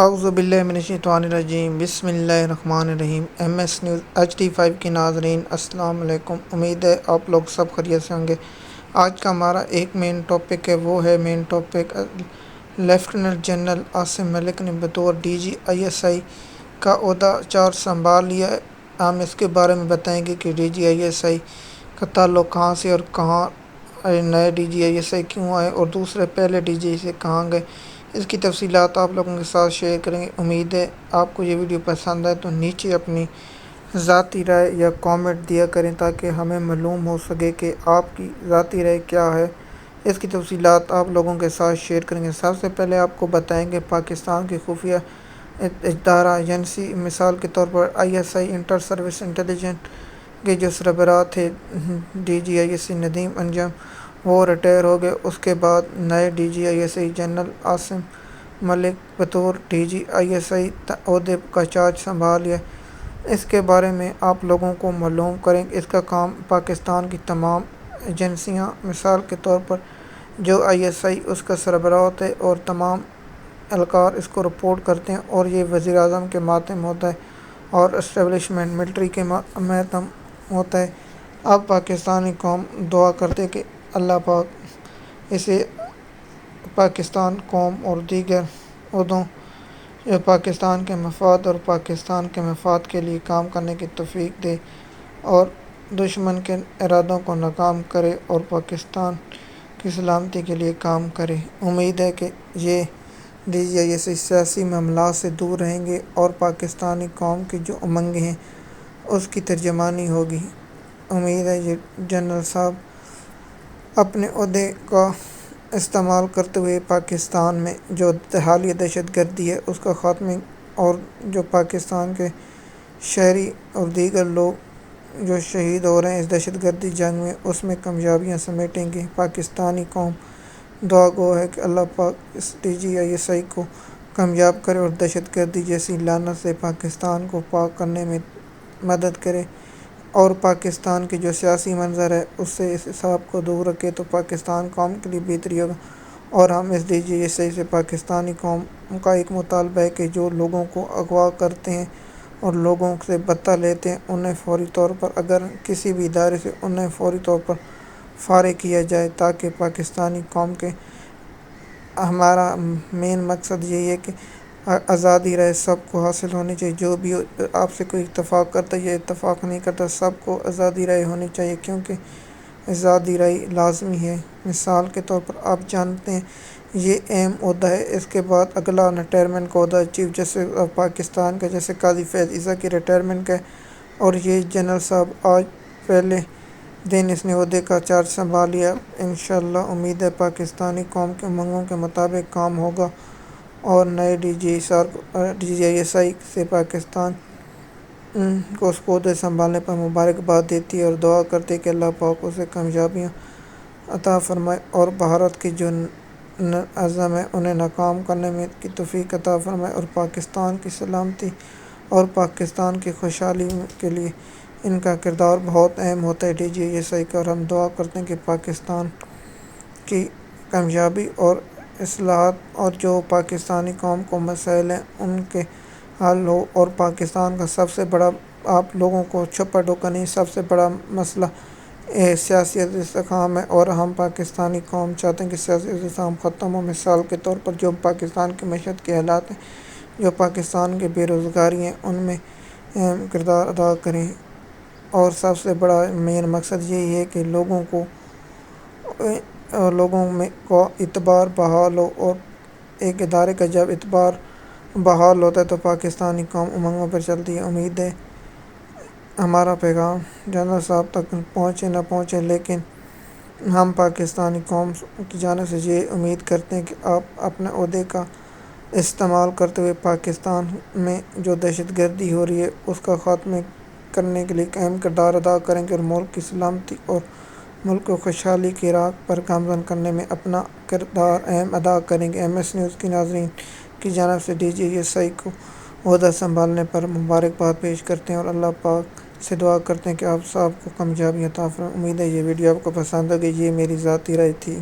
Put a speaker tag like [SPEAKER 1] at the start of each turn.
[SPEAKER 1] اعوذ باللہ من الشیطان الرجیم، بسم اللہ الرحمن الرحیم۔ ایم ایس نیوز HD5 کے ناظرین السلام علیکم۔ امید ہے آپ لوگ سب خیریت سے ہوں گے۔ آج کا ہمارا ایک مین ٹاپک ہے، وہ ہے main topic lieutenant general Asim Malik نے بطور DGISI کا عہدہ چارج سنبھال لیا ہے۔ ہم اس کے بارے میں بتائیں گے کہ DGISI کا تعلق کہاں سے اور کہاں نئے DGISI کیوں آئے، اور دوسرے پہلے DGISI کہاں گئے، اس کی تفصیلات آپ لوگوں کے ساتھ شیئر کریں گے۔ امید ہے آپ کو یہ ویڈیو پسند آئے تو نیچے اپنی ذاتی رائے یا کامنٹ دیا کریں تاکہ ہمیں معلوم ہو سکے کہ آپ کی ذاتی رائے کیا ہے۔ اس کی تفصیلات آپ لوگوں کے ساتھ شیئر کریں گے۔ سب سے پہلے آپ کو بتائیں گے پاکستان کی خفیہ ادارہ ایجنسی، مثال کے طور پر ISI انٹر سروس انٹیلیجنس کے جو سربراہ تھے DGISI ندیم انجم، وہ ریٹائر ہو گئے۔ اس کے بعد نئے DGISI جنرل عاصم ملک بطور DGISI عہدے کا چارج سنبھال لیا۔ اس کے بارے میں آپ لوگوں کو معلوم کریں کہ اس کا کام پاکستان کی تمام ایجنسیاں، مثال کے طور پر جو ISI اس کا سربراہ ہوتا ہے اور تمام اہلکار اس کو رپورٹ کرتے ہیں، اور یہ وزیر اعظم کے ماتحت ہوتا ہے اور اسٹیبلشمنٹ ملٹری کے ماتحت ہوتا ہے۔ اب پاکستانی قوم دعا کرتے کہ اللہ پاک اسے پاکستان قوم اور دیگر عہدوں یا پاکستان کے مفاد اور پاکستان کے مفاد کے لیے کام کرنے کی توفیق دے اور دشمن کے ارادوں کو ناکام کرے اور پاکستان کی سلامتی کے لیے کام کرے۔ امید ہے کہ یہ DGISI سیاسی معاملات سے دور رہیں گے اور پاکستانی قوم کی جو امنگیں ہیں اس کی ترجمانی ہوگی۔ امید ہے یہ جنرل صاحب اپنے عہدے کا استعمال کرتے ہوئے پاکستان میں جو حالیہ دہشت گردی ہے اس کا خاتمہ، اور جو پاکستان کے شہری اور دیگر لوگ جو شہید ہو رہے ہیں اس دہشت گردی جنگ میں، اس میں کامیابیاں سمیٹیں گے۔ پاکستانی قوم دعا گو ہے کہ اللہ پاک اس DGISI کو کامیاب کرے اور دہشت گردی جیسی لعنت سے پاکستان کو پاک کرنے میں مدد کرے، اور پاکستان کے جو سیاسی منظر ہے اس سے اس حساب کو دور رکھے تو پاکستان قوم کے لیے بہتری ہوگا۔ اور ہم اس DGISI سے پاکستانی قوم کا ایک مطالبہ ہے کہ جو لوگوں کو اغوا کرتے ہیں اور لوگوں سے بھتہ لیتے ہیں، انہیں فوری طور پر، اگر کسی بھی ادارے سے، انہیں فوری طور پر فارغ کیا جائے تاکہ پاکستانی قوم کے ہمارا مین مقصد یہی ہے کہ آزادی رائے سب کو حاصل ہونی چاہیے۔ جو بھی آپ سے کوئی اتفاق کرتا ہے یا اتفاق نہیں کرتا، سب کو آزادی رائے ہونی چاہیے، کیونکہ آزادی رائے لازمی ہے۔ مثال کے طور پر آپ جانتے ہیں یہ اہم عہدہ ہے۔ اس کے بعد اگلا ریٹائرمنٹ کا عہدہ چیف جسٹس آف پاکستان کا، جیسے قاضی فیض عیسیٰ کی ریٹائرمنٹ کا ہے، اور یہ جنرل صاحب آج پہلے دن اس نے عہدے کا چارج سنبھال لیا۔ انشاءاللہ امید ہے پاکستانی قوم کے امنگوں کے مطابق کام ہوگا، اور نئے DGISI سے پاکستان کو اس کو عہدے سنبھالنے پر مبارکباد دیتی ہے اور دعا کرتے کہ اللہ پاک اسے کامیابیاں عطا فرمائے اور بھارت کے جو عزم ہے انہیں ناکام کرنے میں کی توفیق عطا فرمائے، اور پاکستان کی سلامتی اور پاکستان کی خوشحالی کے لیے ان کا کردار بہت اہم ہوتا ہے DGISI کا، اور ہم دعا کرتے ہیں کہ پاکستان کی کامیابی اور اصلاحات اور جو پاکستانی قوم کو مسائل ہیں ان کے حل ہو، اور پاکستان کا سب سے بڑا، آپ لوگوں کو چھپا ڈوکا نہیں، سب سے بڑا مسئلہ سیاسی استحکام ہے، اور ہم پاکستانی قوم چاہتے ہیں کہ سیاسی استحکام ختم ہو۔ مثال کے طور پر جو پاکستان کی معیشت کے حالات ہیں، جو پاکستان کے بے روزگاری ہیں، ان میں اہم کردار ادا کریں، اور سب سے بڑا مین مقصد یہی ہے کہ لوگوں میں کو اعتبار بحال ہو، اور ایک ادارے کا جب اعتبار بحال ہوتا ہے تو پاکستانی قوم امنگوں پر چلتی ہے۔ امید ہے ہمارا پیغام جنرل صاحب تک پہنچے نہ پہنچے، لیکن ہم پاکستانی قوم کی جانب سے یہ امید کرتے ہیں کہ آپ اپنے عہدے کا استعمال کرتے ہوئے پاکستان میں جو دہشت گردی ہو رہی ہے اس کا خاتمہ کرنے کے لیے ایک اہم کردار ادا کریں گے، اور ملک کی سلامتی اور ملک کو خوشحالی کی راہ پر گامزن کرنے میں اپنا کردار اہم ادا کریں گے۔ MS نیوز کے ناظرین کی جانب سے DGISI کو عہدہ سنبھالنے پر مبارکباد پیش کرتے ہیں، اور اللہ پاک سے دعا کرتے ہیں کہ آپ سب کو کامیابی عطا فرمائے۔ امید ہے یہ ویڈیو آپ کو پسند ہوگی۔ یہ میری ذاتی رائے تھی۔